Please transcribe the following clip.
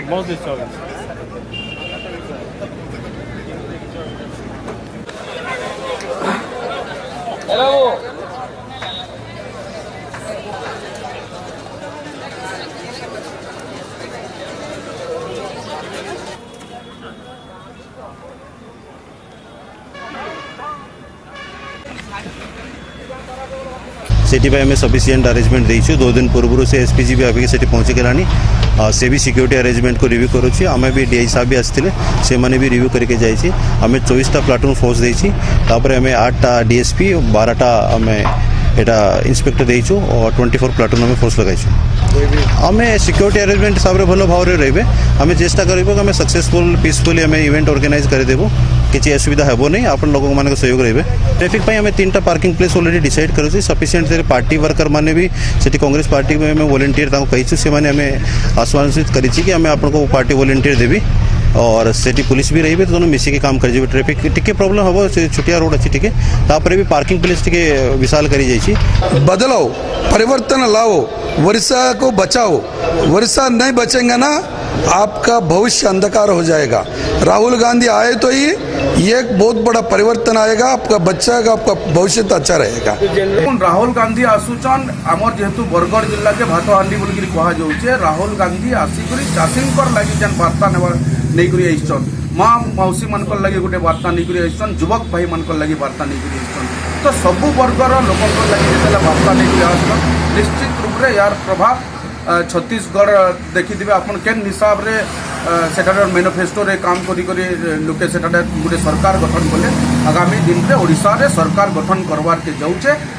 बहुत अच्छा होगा। सेठी आम सफिसीयंट अरेंजमेंट देचु 2 दिन पूर्व से एसपीजी भी अभी से पहुँची गलानी से भी सिक्योरिटी अरेंजमेंट को रिव्यू करुच्छे आम भी डीआई साहब भी आसते से मैंने भी रिव्यू करके जाइए आम 24टा प्लाटून फोर्स देची आम 8टा डीएसपी 12टा आम यहाँ इन्स्पेक्टर देचु और 24 प्लाटून आम फोर्स लगाइछू आम सिक्योरिटी अरेंजमेंट हिसाब से भल भाव रे आम चेष्टा करूँ आम सक्सेसफुल पीसफुली आम इवेंट ऑर्गेनाइज करदेबू किसी असुविधा हेबो नहीं आपण लोक मान सहयोग रहे ट्रैफिक आम 3टा पार्किंग प्लेस ऑलरेडी डिसाइड करूँ सफिसीयंट पार्टी वर्कर मैंने भी से कांग्रेस पार्टी में वॉलंटियर कहीचु से आश्वासित करी आम आपको पार्टी वॉलंटियर देवी और सेठी पुलिस भी रही तो दोनों मिसिक काम कर ट्रैफिक टिके प्रॉब्लम हम छुटिया रोड अच्छी टिके तापर भी पार्किंग प्लेस टिके विशाल करी जाइए बदलाओ परिवर्तन लाओ वर्षा को बचाओ वर्षा नहीं बचेंगे ना आपका भविष्य अंधकार हो जाएगा। राहुल गांधी आए तो ही ये एक बहुत बड़ा परिवर्तन आएगा आपका बच्चा का आपका भविष्य अच्छा रहेगा। राहुल गांधी आसुचन आमर जेहेतु बरगढ़ जिला के भातहांडी बोल कह जाऊे राहुल गांधी आसिक चाषींकर लगी जेन वार्ता नहीं आइछन माँ मौसी मान लगे गोटे वार्ता नहीं आइछन युवक भाई मान लगे वार्ता नहीं आइछन तो सबू वर्गर लोक लगे वार्ता नहीं आसन निश्चित रूप से यार प्रभाव छत्तीसगढ़ देखिथे आपन केन हिसाब रे सेठार मैनिफेस्टो रे काम करी लोके सेठार गोटे सरकार गठन कले आगामी दिन में ओडिशा रे सरकार गठन करवार के जाऊे।